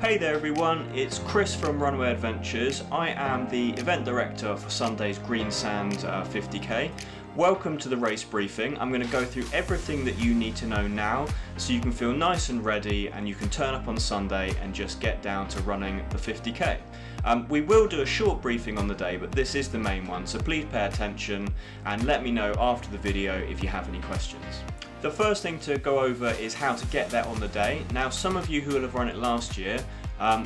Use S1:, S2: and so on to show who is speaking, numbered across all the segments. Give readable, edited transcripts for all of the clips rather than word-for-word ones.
S1: Hey there everyone, it's Chris from Runaway Adventures. I am the event director for Sunday's Greensand 50k. Welcome to the race briefing. I'm going to go through everything that you need to know now so you can feel nice and ready and you can turn up on Sunday and just get down to running the 50k. We will do a short briefing on the day, but this is the main one, so please pay attention and let me know after the video if you have any questions. The first thing to go over is how to get there on the day. Now, some of you who will have run it last year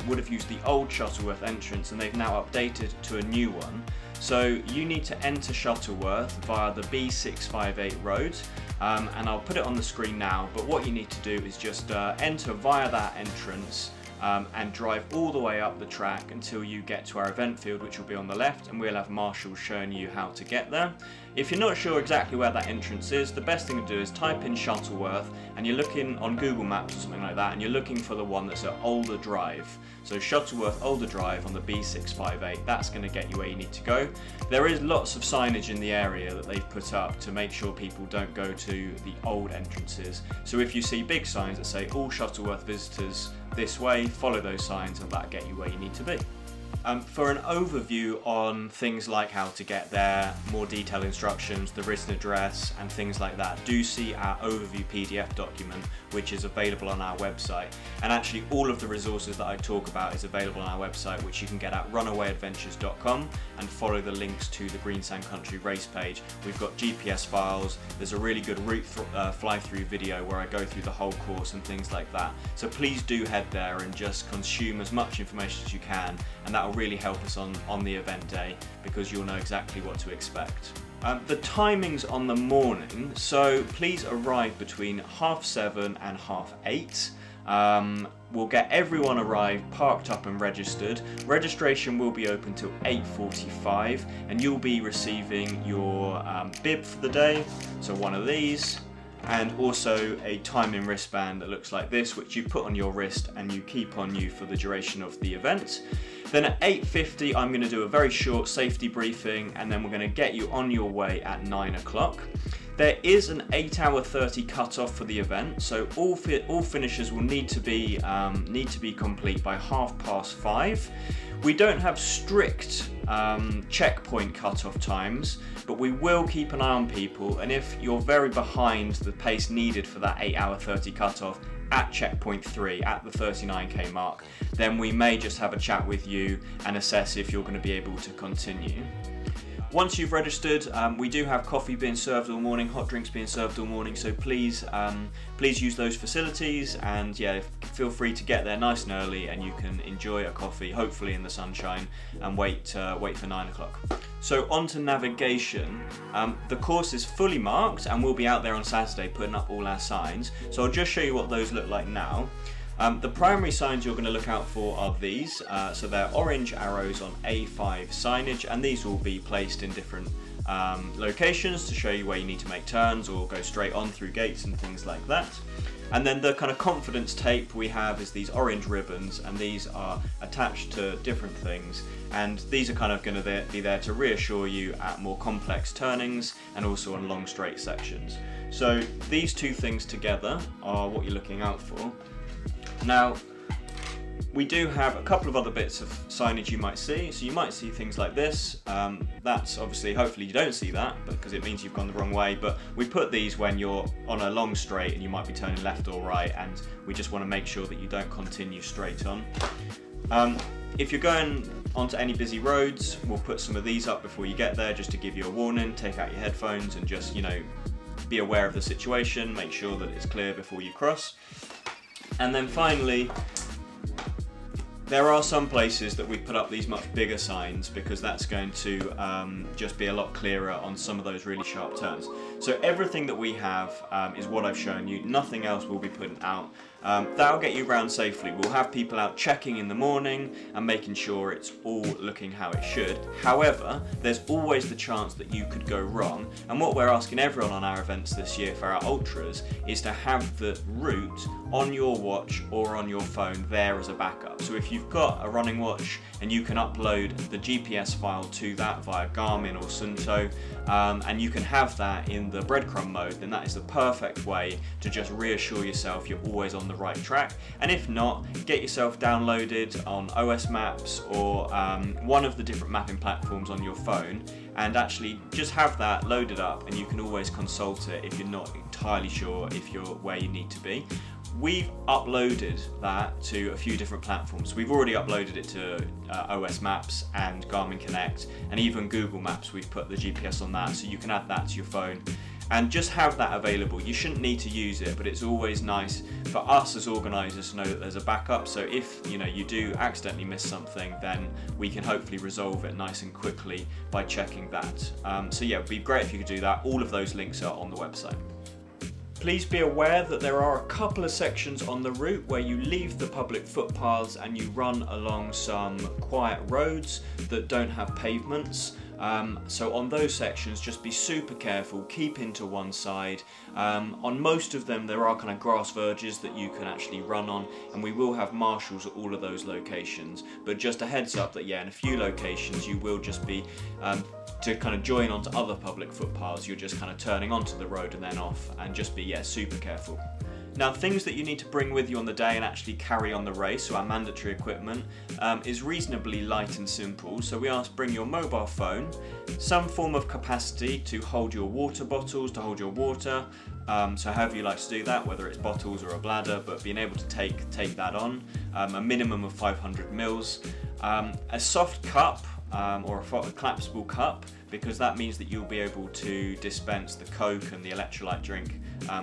S1: would have used the old Shuttleworth entrance and they've now updated to a new one. So you need to enter Shuttleworth via the B658 road, and I'll put it on the screen now, but what you need to do is just enter via that entrance and drive all the way up the track until you get to our event field, which will be on the left, and we'll have marshals showing you how to get there. If you're not sure exactly where that entrance is, the best thing to do is type in Shuttleworth and you're looking on Google Maps or something like that, and you're looking for the one that's at Older Drive. So Shuttleworth Older Drive on the B658, that's going to get you where you need to go. There is lots of signage in the area that they've put up to make sure people don't go to the old entrances. So if you see big signs that say all Shuttleworth visitors this way, follow those signs and that'll get you where you need to be. For an overview on things like how to get there, more detailed instructions, the written address and things like that, do see our overview PDF document, which is available on our website. And actually all of the resources that I talk about is available on our website, which you can get at runawayadventures.com, and follow the links to the Greensand Country race page. We've got GPS files, there's a really good route fly-through video where I go through the whole course and things like that. So please do head there and just consume as much information as you can, and that will really help us on the event day because you'll know exactly what to expect. The timings on the morning, so please arrive between 7:30 and 8:30. We'll get everyone arrived, parked up and registered. Registration will be open till 8:45 and you'll be receiving your bib for the day, so one of these, and also a timing wristband that looks like this, which you put on your wrist and you keep on you for the duration of the event. Then at 8:50 I'm going to do a very short safety briefing, and then we're going to get you on your way at 9 o'clock. There is an 8-hour 30 cut-off for the event, so all finishers will need to be complete by 5:30. We don't have strict checkpoint cut-off times, but we will keep an eye on people, and if you're very behind the pace needed for that 8-hour 30 cut-off at checkpoint 3, at the 39k mark, then we may just have a chat with you and assess if you're going to be able to continue. Once you've registered, we do have coffee being served all morning, hot drinks being served all morning, so please use those facilities, and yeah, feel free to get there nice and early and you can enjoy a coffee, hopefully in the sunshine, and wait for 9 o'clock. So on to navigation. The course is fully marked and we'll be out there on Saturday putting up all our signs, so I'll just show you what those look like now. The primary signs you're going to look out for are these, so they're orange arrows on A5 signage, and these will be placed in different locations to show you where you need to make turns or go straight on through gates and things like that. And then the kind of confidence tape we have is these orange ribbons, and these are attached to different things, and these are kind of going to be there to reassure you at more complex turnings and also on long straight sections. So these two things together are what you're looking out for. Now, we do have a couple of other bits of signage you might see. So you might see things like this. That's obviously, hopefully you don't see that because it means you've gone the wrong way, but we put these when you're on a long straight and you might be turning left or right, and we just want to make sure that you don't continue straight on. If you're going onto any busy roads, we'll put some of these up before you get there just to give you a warning. Take out your headphones and just, be aware of the situation, make sure that it's clear before you cross. And then finally, there are some places that we put up these much bigger signs because that's going to just be a lot clearer on some of those really sharp turns. So everything that we have is what I've shown you. Nothing else will be put out. That'll get you around safely. We'll have people out checking in the morning and making sure it's all looking how it should. However, there's always the chance that you could go wrong, and what we're asking everyone on our events this year for our ultras is to have the route on your watch or on your phone there as a backup. So if you've got a running watch and you can upload the GPS file to that via Garmin or Sunto, and you can have that in the breadcrumb mode, then that is the perfect way to just reassure yourself you're always on the the right track, and if not, get yourself downloaded on OS Maps or one of the different mapping platforms on your phone, and actually just have that loaded up, and you can always consult it if you're not entirely sure if you're where you need to be. We've uploaded that to a few different platforms. We've already uploaded it to OS Maps and Garmin Connect, and even Google Maps. We've put the GPS on that, so you can add that to your phone and just have that available. You shouldn't need to use it, but it's always nice for us as organisers to know that there's a backup, so if you do accidentally miss something, then we can hopefully resolve it nice and quickly by checking that. So yeah, it'd be great if you could do that. All of those links are on the website. Please be aware that there are a couple of sections on the route where you leave the public footpaths and you run along some quiet roads that don't have pavements. So on those sections, just be super careful, keep into one side. On most of them, there are kind of grass verges that you can actually run on, and we will have marshals at all of those locations. But just a heads up that, yeah, in a few locations, you will just be, to kind of join onto other public footpaths, you're just kind of turning onto the road and then off, and just be, yeah, super careful. Now, things that you need to bring with you on the day and actually carry on the race, so our mandatory equipment, is reasonably light and simple. So we ask bring your mobile phone, some form of capacity to hold your water bottles, to hold your water, so however you like to do that, whether it's bottles or a bladder, but being able to take that on, a minimum of 500 mils, a soft cup, or a collapsible cup, because that means that you'll be able to dispense the Coke and the electrolyte drink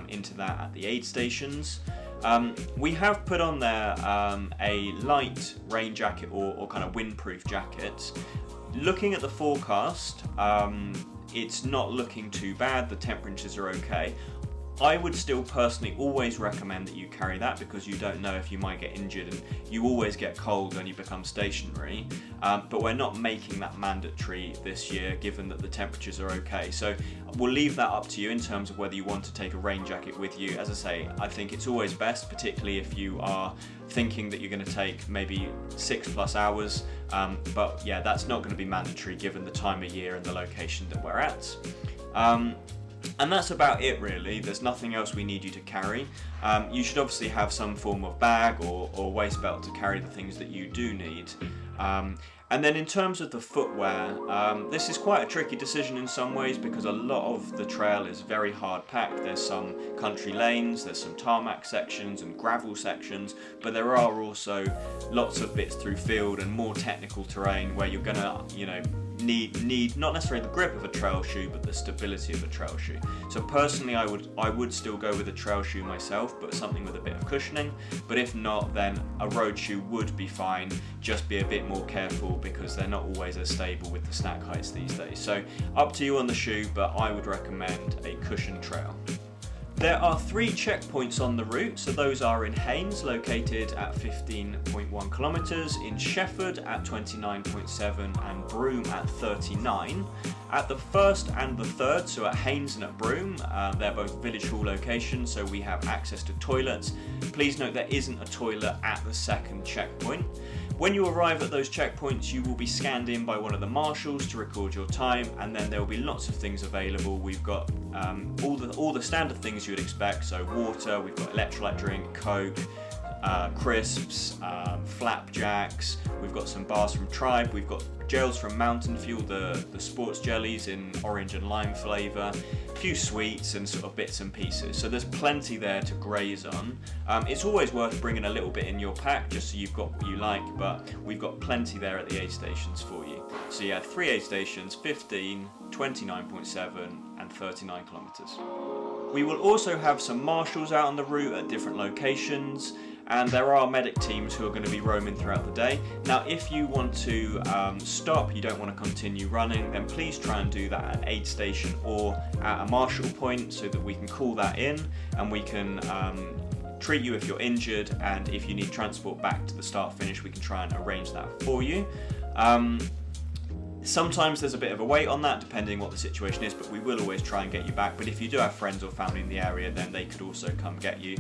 S1: into that at the aid stations. We have put on there a light rain jacket or kind of windproof jacket. Looking at the forecast, it's not looking too bad, the temperatures are okay. I would still personally always recommend that you carry that, because you don't know if you might get injured, and you always get cold when you become stationary, but we're not making that mandatory this year given that the temperatures are okay. So we'll leave that up to you in terms of whether you want to take a rain jacket with you. As I say, I think it's always best, particularly if you are thinking that you're going to take maybe 6+ hours, but yeah, that's not going to be mandatory given the time of year and the location that we're at. And that's about it really. There's nothing else we need you to carry. You should obviously have some form of bag or waist belt to carry the things that you do need. And then in terms of the footwear, this is quite a tricky decision in some ways, because a lot of the trail is very hard packed. There's some country lanes, there's some tarmac sections and gravel sections, but there are also lots of bits through field and more technical terrain where you're gonna, need not necessarily the grip of a trail shoe, but the stability of a trail shoe. So personally, I would still go with a trail shoe myself, but something with a bit of cushioning. But if not, then a road shoe would be fine. Just be a bit more careful, because they're not always as stable with the stack heights these days. So up to you on the shoe, but I would recommend a cushioned trail. There are 3 checkpoints on the route, so those are in Haynes, located at 15.1 kilometres, in Shefford at 29.7 and Broome at 39. At the first and the third, so at Haynes and at Broome, they're both village hall locations, so we have access to toilets. Please note there isn't a toilet at the second checkpoint. When you arrive at those checkpoints, you will be scanned in by one of the marshals to record your time, and then there will be lots of things available. We've got all the standard things you would expect, so water, we've got electrolyte drink, Coke, crisps, flapjacks, we've got some bars from Tribe, we've got gels from Mountain Fuel, the sports jellies in orange and lime flavour, a few sweets and sort of bits and pieces. So there's plenty there to graze on. It's always worth bringing a little bit in your pack just so you've got what you like, but we've got plenty there at the aid stations for you. So yeah, 3 aid stations, 15, 29.7 and 39 kilometres. We will also have some marshals out on the route at different locations, and there are medic teams who are going to be roaming throughout the day. Now, if you want to stop, you don't want to continue running, then please try and do that at an aid station or at a marshal point, so that we can call that in and we can treat you if you're injured, and if you need transport back to the start finish, we can try and arrange that for you. Sometimes there's a bit of a wait on that, depending what the situation is, but we will always try and get you back. But if you do have friends or family in the area, then they could also come get you.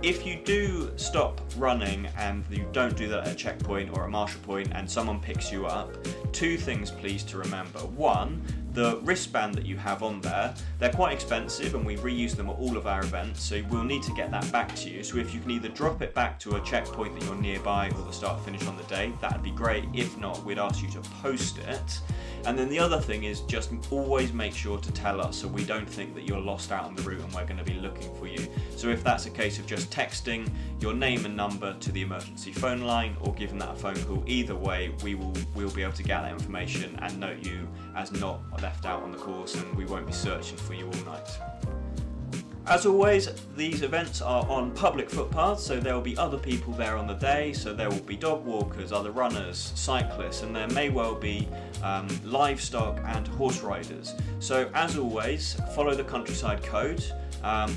S1: If you do stop running and you don't do that at a checkpoint or a marshal point and someone picks you up, 2 things please to remember. 1, The wristband that you have on there, they're quite expensive and we reuse them at all of our events, so we'll need to get that back to you. So if you can either drop it back to a checkpoint that you're nearby or the start finish on the day, that'd be great. If not, we'd ask you to post it. And then the other thing is just always make sure to tell us so we don't think that you're lost out on the route and we're going to be looking for you. So if that's a case of just texting your name and number to the emergency phone line or giving that a phone call, either way we'll be able to get that information and note you as not left out on the course, and we won't be searching for you all night. As always, these events are on public footpaths, so there will be other people there on the day, so there will be dog walkers, other runners, cyclists, and there may well be livestock and horse riders. So as always, follow the countryside code,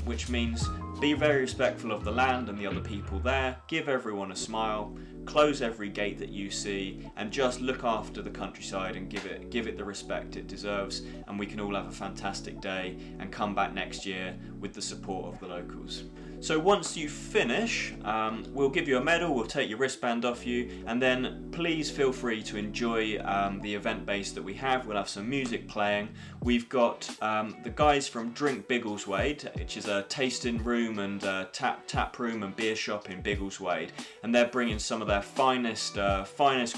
S1: which means be very respectful of the land and the other people there, give everyone a smile, close every gate that you see, and just look after the countryside and give it the respect it deserves, and we can all have a fantastic day and come back next year with the support of the locals. So once you finish, we'll give you a medal, we'll take your wristband off you, and then please feel free to enjoy the event base that we have. We'll have some music playing. We've got the guys from Drink Biggleswade, which is a tasting room and tap room and beer shop in Biggleswade, and they're bringing some of their finest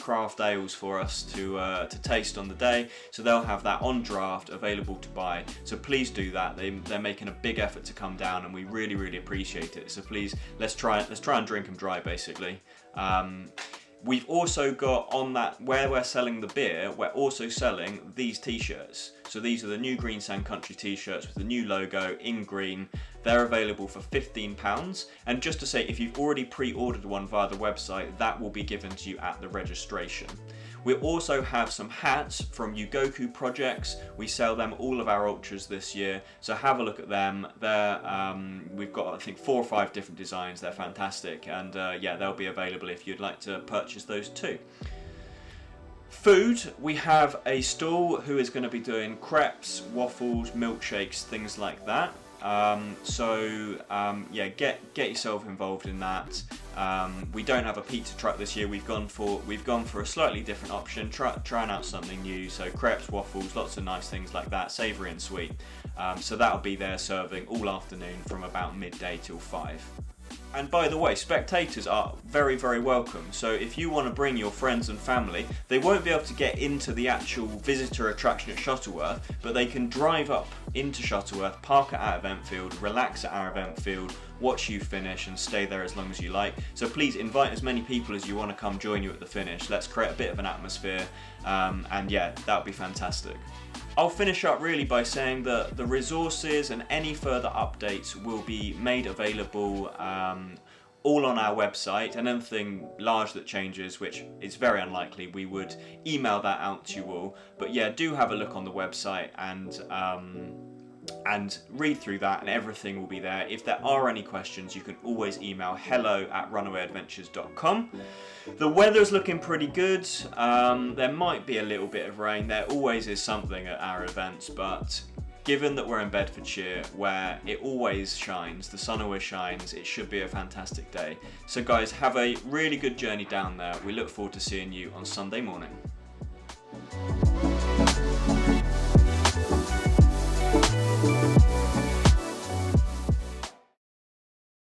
S1: craft ales for us to taste on the day. So they'll have that on draft available to buy. So please do that. They're making a big effort to come down, and we really appreciate it. So please, let's try and drink them dry, basically. We've also got on that, where we're selling the beer, we're also selling these t-shirts. So these are the new Greensand Country t-shirts with the new logo in green. They're available for £15. And just to say, if you've already pre-ordered one via the website, that will be given to you at the registration. We also have some hats from Yugoku Projects. We sell them all of our ultras this year, so have a look at them. We've got, I think, 4 or 5 different designs. They're fantastic, and yeah, they'll be available if you'd like to purchase those too. Food, we have a stall who is going to be doing crepes, waffles, milkshakes, things like that. Yeah, get yourself involved in that. We don't have a pizza truck this year. We've gone for a slightly different option, trying out something new. So crepes, waffles, lots of nice things like that, savoury and sweet. So that'll be there serving all afternoon from about midday till 5. And by the way, spectators are very welcome. So if you want to bring your friends and family, they won't be able to get into the actual visitor attraction at Shuttleworth, but they can drive up into Shuttleworth, park at our event field, relax at our event field, watch you finish and stay there as long as you like. So please invite as many people as you want to come join you at the finish. Let's create a bit of an atmosphere, and yeah, that would be fantastic. I'll finish up really by saying that the resources and any further updates will be made available all on our website, and anything large that changes, which is very unlikely, we would email that out to you all. But yeah, do have a look on the website and read through that, and everything will be there. If there are any questions, you can always email hello@runawayadventures.com. The weather's looking pretty good. There might be a little bit of rain. There always is something at our events, but given that we're in Bedfordshire, where it always shines, the sun always shines, it should be a fantastic day. So guys, have a really good journey down there. We look forward to seeing you on Sunday morning.